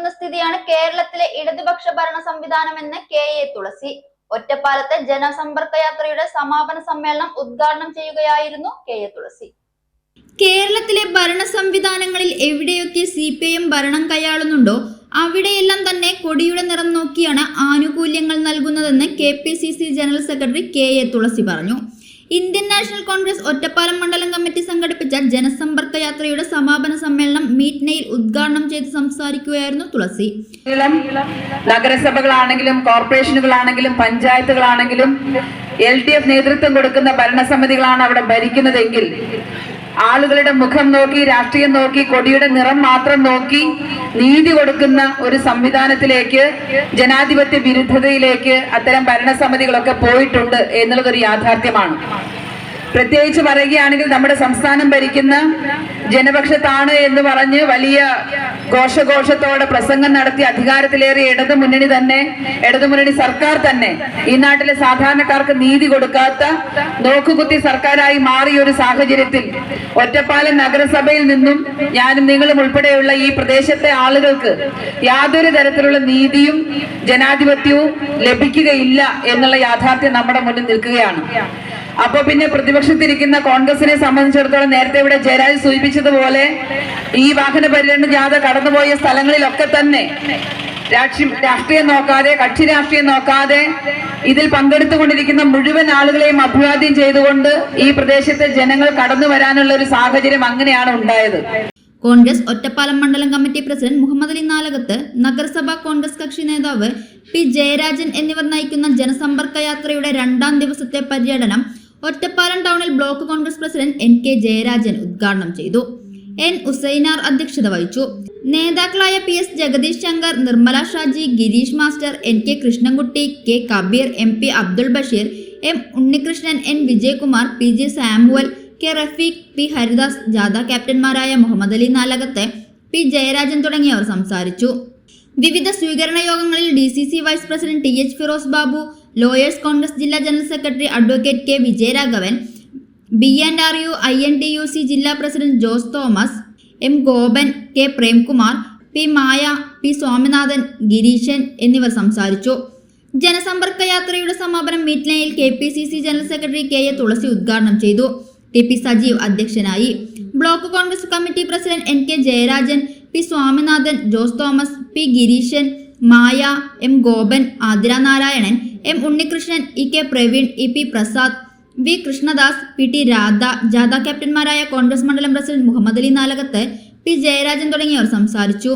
നിൽക്കുന്ന സ്ഥിതിയാണ് കേരളത്തിലെ ഇടതുപക്ഷ ഭരണ സംവിധാനമെന്ന് KA തുളസി. ഒറ്റപ്പാലത്തെ ജനസമ്പർക്ക യാത്രയുടെ സമാപന സമ്മേളനം ഉദ്ഘാടനം ചെയ്യുകയായിരുന്നു KA തുളസി. കേരളത്തിലെ ഭരണ സംവിധാനങ്ങളിൽ എവിടെയൊക്കെ CPIM ഭരണം കൈയാളുന്നുണ്ടോ അവിടെയെല്ലാം തന്നെ കൊടിയുടെ നിറം നോക്കിയാണ് ആനുകൂല്യങ്ങൾ നൽകുന്നതെന്ന് KPCC ജനറൽ സെക്രട്ടറി KA തുളസി പറഞ്ഞു. ഇന്ത്യൻ നാഷണൽ കോൺഗ്രസ് ഒറ്റപ്പാലം മണ്ഡലം കമ്മിറ്റി സംഘടിപ്പിച്ച ജനസമ്പർക്ക യാത്രയുടെ സമാപന സമ്മേളനം മീറ്റ്നയിൽ ഉദ്ഘാടനം ചെയ്ത് സംസാരിക്കുകയായിരുന്നു തുളസി. നഗരസഭകളാണെങ്കിലും കോർപ്പറേഷനുകളാണെങ്കിലും പഞ്ചായത്തുകളാണെങ്കിലും LDF നേതൃത്വം കൊടുക്കുന്ന ഭരണസമിതികളാണ് അവിടെ ഭരിക്കുന്നതെങ്കിൽ ആളുകളുടെ മുഖം നോക്കി, രാഷ്ട്രീയം നോക്കി, കൊടിയുടെ നിറം മാത്രം നോക്കി നീതി കൊടുക്കുന്ന ഒരു സംവിധാനത്തിലേക്ക്, ജനാധിപത്യ വിരുദ്ധതയിലേക്ക് അത്തരം ഭരണസമിതികളൊക്കെ പോയിട്ടുണ്ട് എന്നുള്ളതൊരു യാഥാർത്ഥ്യമാണ്. പ്രത്യേകിച്ച് പറയുകയാണെങ്കിൽ നമ്മുടെ സംസ്ഥാനം ഭരിക്കുന്ന ജനപക്ഷത്താണ് എന്ന് പറഞ്ഞ് വലിയ ഘോഷഘോഷത്തോടെ പ്രസംഗം നടത്തി അധികാരത്തിലേറിയ ഇടതുമുന്നണി സർക്കാർ തന്നെ ഈ നാട്ടിലെ സാധാരണക്കാർക്ക് നീതി കൊടുക്കാത്ത നോക്കുകുത്തി സർക്കാരായി മാറിയ ഒരു സാഹചര്യത്തിൽ ഒറ്റപ്പാലം നഗരസഭയിൽ നിന്നും ഞാനും നിങ്ങളും ഉൾപ്പെടെയുള്ള ഈ പ്രദേശത്തെ ആളുകൾക്ക് യാതൊരു തരത്തിലുള്ള നീതിയും ജനാധിപത്യവും ലഭിക്കുകയില്ല എന്നുള്ള യാഥാർത്ഥ്യം നമ്മുടെ മുന്നിൽ നിൽക്കുകയാണ്. അപ്പൊ പിന്നെ പ്രതിപക്ഷത്തിരിക്കുന്ന കോൺഗ്രസിനെ സംബന്ധിച്ചിടത്തോളം നേരത്തെ ഇവിടെ ജയരാജ് സൂചിപ്പിച്ചതുപോലെ ഈ വാഹന പര്യടന ജാഥ കടന്നുപോയ സ്ഥലങ്ങളിലൊക്കെ തന്നെ രാഷ്ട്രീയം നോക്കാതെ, കക്ഷി രാഷ്ട്രീയം നോക്കാതെ ഇതിൽ പങ്കെടുത്തുകൊണ്ടിരിക്കുന്ന മുഴുവൻ ആളുകളെയും അഭിവാദ്യം ചെയ്തുകൊണ്ട് ഈ പ്രദേശത്തെ ജനങ്ങൾ കടന്നു വരാനുള്ള ഒരു സാഹചര്യം അങ്ങനെയാണ് ഉണ്ടായത്. കോൺഗ്രസ് ഒറ്റപ്പാലം മണ്ഡലം കമ്മിറ്റി പ്രസിഡന്റ് മുഹമ്മദ് അലി നാലകത്ത്, നഗരസഭാ കോൺഗ്രസ് കക്ഷി നേതാവ് P ജയരാജൻ എന്നിവർ നയിക്കുന്ന ജനസമ്പർക്ക യാത്രയുടെ 2ാം ദിവസത്തെ പര്യടനം ഒറ്റപ്പാലം ടൗണിൽ block Congress president NK Jayarajan ഉദ്ഘാടനം ചെയ്തു. N ഉസൈനാർ അധ്യക്ഷത വഹിച്ചു. നേതാക്കളായ PS Jagadish Shankar, Nirmala Shaji, Girish master, NK Krishnankutty, K Kabeer, MP Abdul Basheer, M Unnikrishnan, N Vijayakumar, PG Samuel, K Rafeeq, P Haridas, ജാഥ ക്യാപ്റ്റന്മാരായ മുഹമ്മദ് അലി നാലകത്തെ, P ജയരാജൻ തുടങ്ങിയവർ സംസാരിച്ചു. വിവിധ സ്വീകരണ യോഗങ്ങളിൽ DCC vice president TH Firos Babu, lawyers Congress ജില്ലാ general secretary advocate K Vijayaraghavan, B&RU INTUC ജില്ലാ president Jose Thomas, M Gopan, K Premkumar, P Maya, P Swaminathan, Gireesan എന്നിവർ സംസാരിച്ചു. ജനസമ്പർക്ക യാത്രയുടെ സമാപനം മീറ്റ്നയിൽ KPCC general secretary KA Thulasi ഉദ്ഘാടനം ചെയ്തു. TP സജീവ് അധ്യക്ഷനായി. Block Congress committee president NK Jayarajan, P Swaminathan, Jose Thomas, P Gireesan, Maya, M Gopan, Athira Narayanan, M Unnikrishnan, EK Praveen, EP Prasad, V Krishnadas, PT Radha, ജാഥ ക്യാപ്റ്റന്മാരായ കോൺഗ്രസ് മണ്ഡലം പ്രസിഡന്റ് മുഹമ്മദ് അലി നാലകത്ത്, P ജയരാജൻ തുടങ്ങിയവർ സംസാരിച്ചു.